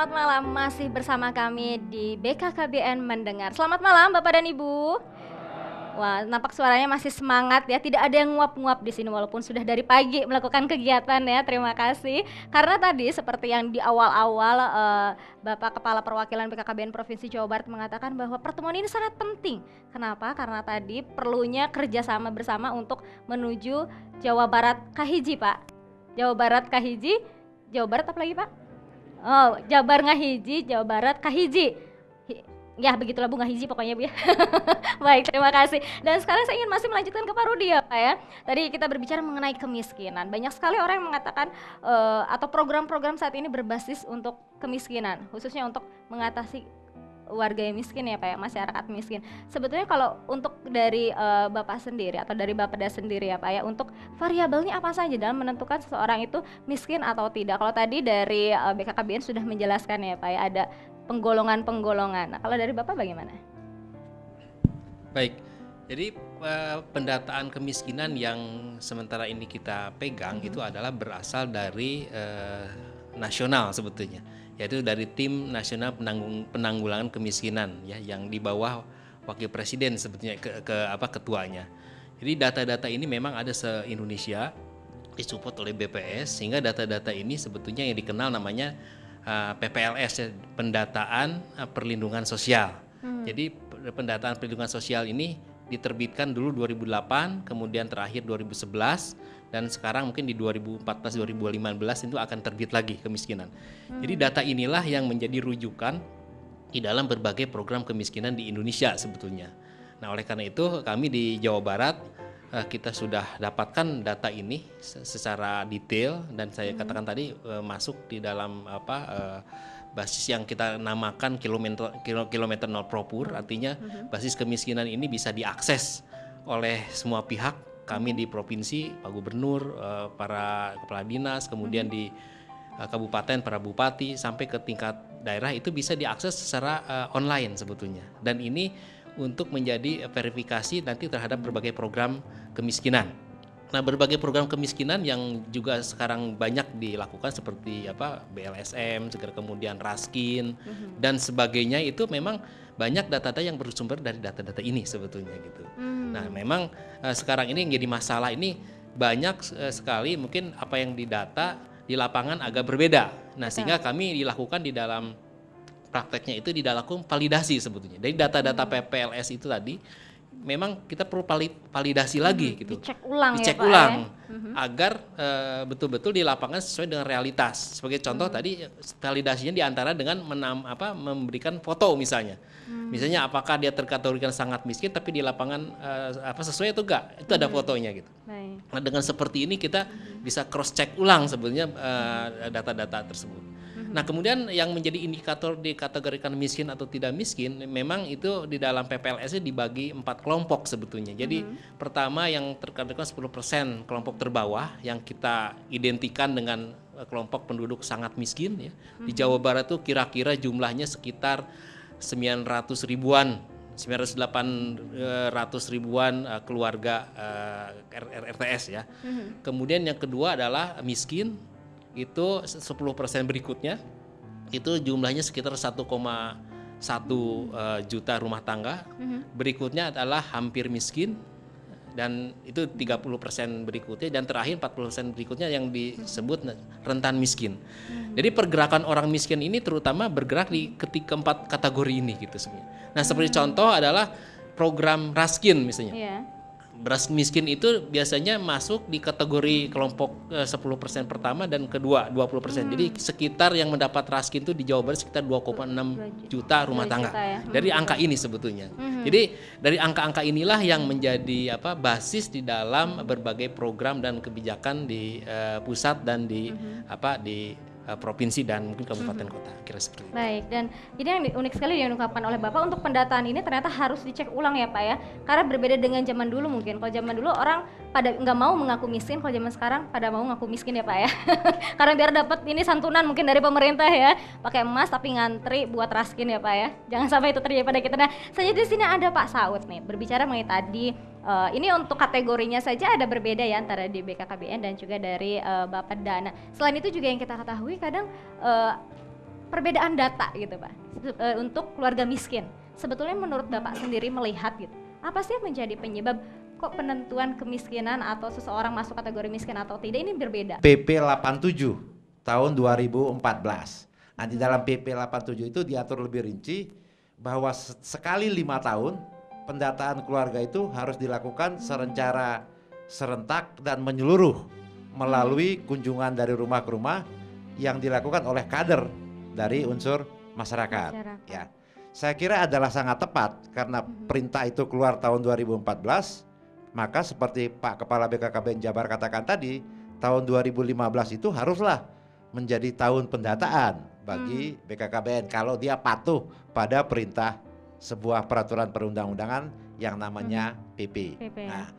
selamat malam. Masih bersama kami di BKKBN Mendengar. Selamat malam Bapak dan Ibu. Wah, nampak suaranya masih semangat ya. Tidak ada yang nguap-nguap di sini walaupun sudah dari pagi melakukan kegiatan ya. Terima kasih. Karena tadi seperti yang di awal-awal Bapak Kepala Perwakilan BKKBN Provinsi Jawa Barat mengatakan bahwa pertemuan ini sangat penting. Kenapa? Karena tadi perlunya kerjasama bersama untuk menuju Jawa Barat Kahiji, Pak. Jawa Barat Kahiji, Jawa Barat apa lagi, Pak? Oh, Jabar Ngahiji, Jawa Barat Kahiji. Ya begitulah Bu Ngahiji pokoknya Bu ya. Baik, terima kasih. Dan sekarang saya ingin masih melanjutkan ke Pak Rudi ya Pak ya. Tadi kita berbicara mengenai kemiskinan. Banyak sekali orang yang mengatakan atau program-program saat ini berbasis untuk kemiskinan, khususnya untuk mengatasi warga yang miskin ya Pak ya, masyarakat miskin. Sebetulnya kalau untuk dari Bapak sendiri atau dari Bapeda sendiri ya Pak ya, untuk variabelnya apa saja dalam menentukan seseorang itu miskin atau tidak? Kalau tadi dari BKKBN sudah menjelaskan ya Pak ya, ada penggolongan-penggolongan. Nah, kalau dari Bapak bagaimana? Baik, jadi pendataan kemiskinan yang sementara ini kita pegang itu adalah berasal dari nasional sebetulnya, yaitu dari Tim Nasional Penanggulangan Kemiskinan ya, yang di bawah Wakil Presiden sebetulnya ketuanya. Jadi data-data ini memang ada se-Indonesia, disupport oleh BPS, sehingga data-data ini sebetulnya yang dikenal namanya PPLS, pendataan perlindungan sosial. Jadi pendataan perlindungan sosial ini diterbitkan dulu 2008, kemudian terakhir 2011, dan sekarang mungkin di 2014-2015 itu akan terbit lagi kemiskinan. Jadi data inilah yang menjadi rujukan di dalam berbagai program kemiskinan di Indonesia sebetulnya. Nah, oleh karena itu kami di Jawa Barat kita sudah dapatkan data ini secara detail, dan saya katakan tadi masuk di dalam basis yang kita namakan kilometer nol propur, artinya basis kemiskinan ini bisa diakses oleh semua pihak. Kami di provinsi, Pak Gubernur, para kepala dinas, kemudian di kabupaten, para bupati, sampai ke tingkat daerah itu bisa diakses secara online sebetulnya. Dan ini untuk menjadi verifikasi nanti terhadap berbagai program kemiskinan. Nah, berbagai program kemiskinan yang juga sekarang banyak dilakukan seperti BLSM, segera kemudian Raskin dan sebagainya, itu memang banyak data-data yang bersumber dari data-data ini sebetulnya gitu. Nah, memang sekarang ini yang jadi masalah ini banyak sekali mungkin apa yang didata di lapangan agak berbeda. Nah, sehingga kami dilakukan di dalam prakteknya itu dilakukan validasi sebetulnya. Dari data-data PPLS itu tadi memang kita perlu validasi lagi gitu. Dicek ulang ya Pak, agar betul-betul di lapangan sesuai dengan realitas. Sebagai contoh tadi validasinya diantara dengan memberikan foto misalnya. Misalnya apakah dia terkategorikan sangat miskin tapi di lapangan sesuai atau enggak, itu ada fotonya gitu. Nah, dengan seperti ini kita bisa cross check ulang sebetulnya data-data tersebut. Nah, kemudian yang menjadi indikator dikategorikan miskin atau tidak miskin, memang itu di dalam PPLS dibagi 4 kelompok sebetulnya. Jadi pertama yang terkategorikan 10% kelompok terbawah yang kita identikan dengan kelompok penduduk sangat miskin ya. Di Jawa Barat tuh kira-kira jumlahnya sekitar 900 ribuan 900 ribuan keluarga RTS ya. Kemudian yang kedua adalah miskin, itu 10% berikutnya itu jumlahnya sekitar 1,1 juta rumah tangga. Berikutnya adalah hampir miskin, dan itu 30% berikutnya, dan terakhir 40% berikutnya yang disebut rentan miskin. Jadi pergerakan orang miskin ini terutama bergerak di keempat kategori ini gitu sebenarnya. Nah, seperti contoh adalah program Raskin misalnya. Beras miskin itu biasanya masuk di kategori kelompok 10% pertama dan kedua 20%. Jadi sekitar yang mendapat Raskin itu di Jawa Barat sekitar 2,6 juta rumah tangga. Dari angka ini sebetulnya. Jadi dari angka-angka inilah yang menjadi basis di dalam berbagai program dan kebijakan di pusat dan di provinsi dan mungkin kabupaten kota, kira seperti itu. Baik, dan ini yang unik sekali yang diungkapkan oleh Bapak, untuk pendataan ini ternyata harus dicek ulang ya Pak ya, karena berbeda dengan zaman dulu mungkin. Kalau zaman dulu orang pada nggak mau mengaku miskin, kalau zaman sekarang pada mau ngaku miskin ya Pak ya. Karena biar dapat ini santunan mungkin dari pemerintah ya, pakai emas tapi ngantri buat Raskin ya Pak ya. Jangan sampai itu terjadi pada kita. Nah, saya di sini ada Pak Saud nih, berbicara mengenai tadi ini untuk kategorinya saja ada berbeda ya antara di BKKBN dan juga dari Bapeda. Nah, selain itu juga yang kita ketahui kadang perbedaan data gitu Pak untuk keluarga miskin. Sebetulnya menurut Bapak sendiri melihat gitu, apa sih yang menjadi penyebab kok penentuan kemiskinan atau seseorang masuk kategori miskin atau tidak ini berbeda? PP 87 tahun 2014. Nah, di dalam PP 87 itu diatur lebih rinci bahwa sekali 5 tahun pendataan keluarga itu harus dilakukan secara serentak dan menyeluruh melalui kunjungan dari rumah ke rumah yang dilakukan oleh kader dari unsur masyarakat. Ya, saya kira adalah sangat tepat karena perintah itu keluar tahun 2014, maka seperti Pak Kepala BKKBN Jabar katakan tadi, tahun 2015 itu haruslah menjadi tahun pendataan bagi BKKBN kalau dia patuh pada perintah sebuah peraturan perundang-undangan yang namanya PP. Nah,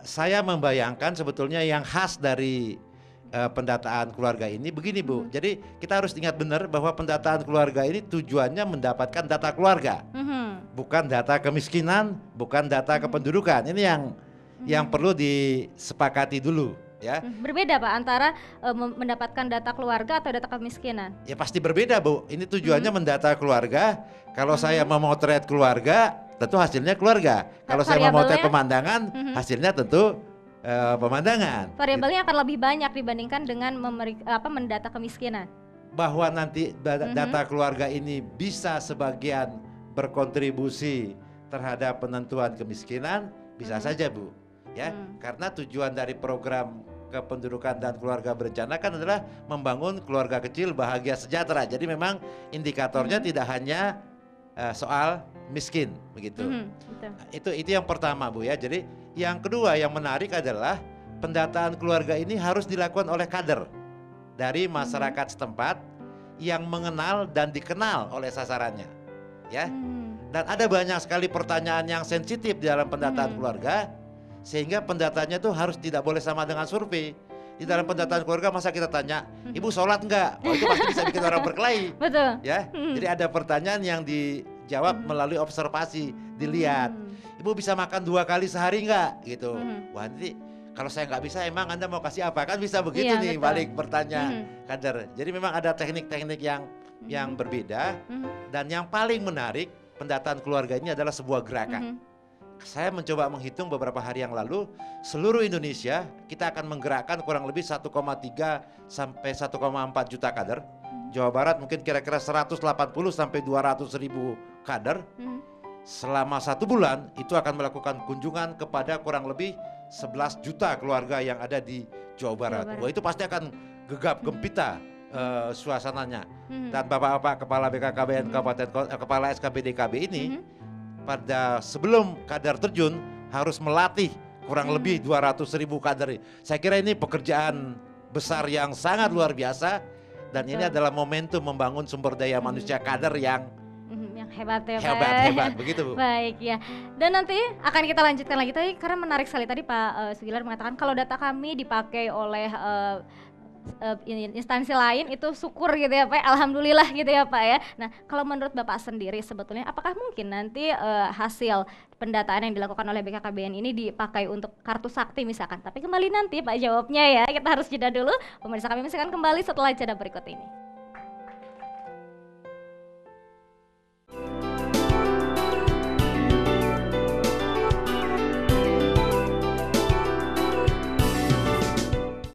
saya membayangkan sebetulnya yang khas dari pendataan keluarga ini begini Bu. Jadi kita harus ingat benar bahwa pendataan keluarga ini tujuannya mendapatkan data keluarga, bukan data kemiskinan, bukan data kependudukan. Ini yang perlu disepakati dulu. Ya. Berbeda Pak antara mendapatkan data keluarga atau data kemiskinan? Ya pasti berbeda Bu. Ini tujuannya mendata keluarga. Kalau saya memotret keluarga, tentu hasilnya keluarga. Kalau saya memotret pemandangan, hasilnya tentu pemandangan. Variabelnya akan lebih banyak dibandingkan dengan mendata kemiskinan. Bahwa nanti data keluarga ini bisa sebagian berkontribusi terhadap penentuan kemiskinan, bisa saja Bu. Ya, karena tujuan dari program kependudukan dan keluarga berencana kan adalah membangun keluarga kecil bahagia sejahtera. Jadi memang indikatornya tidak hanya soal miskin begitu. Itu yang pertama Bu ya. Jadi yang kedua yang menarik adalah pendataan keluarga ini harus dilakukan oleh kader dari masyarakat setempat yang mengenal dan dikenal oleh sasarannya. Ya. Dan ada banyak sekali pertanyaan yang sensitif di dalam pendataan keluarga. Sehingga pendataannya itu harus tidak boleh sama dengan survei. Di dalam pendataan keluarga masa kita tanya, ibu sholat enggak? Oh itu pasti bisa bikin orang berkelahi. Betul. Ya, jadi ada pertanyaan yang dijawab melalui observasi, dilihat. Ibu bisa makan 2 kali sehari enggak? Gitu. Wah nanti kalau saya nggak bisa, emang Anda mau kasih apa? Kan bisa begitu nih, betul. Balik bertanya kader. Jadi memang ada teknik-teknik yang berbeda. Dan yang paling menarik pendataan keluarga ini adalah sebuah gerakan. Saya mencoba menghitung beberapa hari yang lalu, seluruh Indonesia kita akan menggerakkan kurang lebih 1,3 sampai 1,4 juta kader. Jawa Barat mungkin kira-kira 180 sampai 200 ribu kader. Selama 1 bulan itu akan melakukan kunjungan kepada kurang lebih 11 juta keluarga yang ada di Jawa Barat. Wah itu pasti akan gegap gempita suasananya. Dan Bapak-bapak Kepala BKKBN Kabupaten Kepala SKB DKB ini pada sebelum kader terjun harus melatih kurang lebih 200 ribu kader. Saya kira ini pekerjaan besar yang sangat luar biasa dan ini adalah momentum membangun sumber daya manusia kader yang hebat ya Pak. Hebat begitu Bu. Baik ya. Dan nanti akan kita lanjutkan lagi tadi karena menarik sekali tadi Pak Sugilar mengatakan kalau data kami dipakai oleh instansi lain itu syukur gitu ya Pak, alhamdulillah gitu ya Pak ya. Nah kalau menurut Bapak sendiri sebetulnya apakah mungkin nanti hasil pendataan yang dilakukan oleh BKKBN ini dipakai untuk kartu sakti misalkan? Tapi kembali nanti Pak jawabnya ya, kita harus jeda dulu. Pemirsa kami masih akan kembali setelah jeda berikut ini.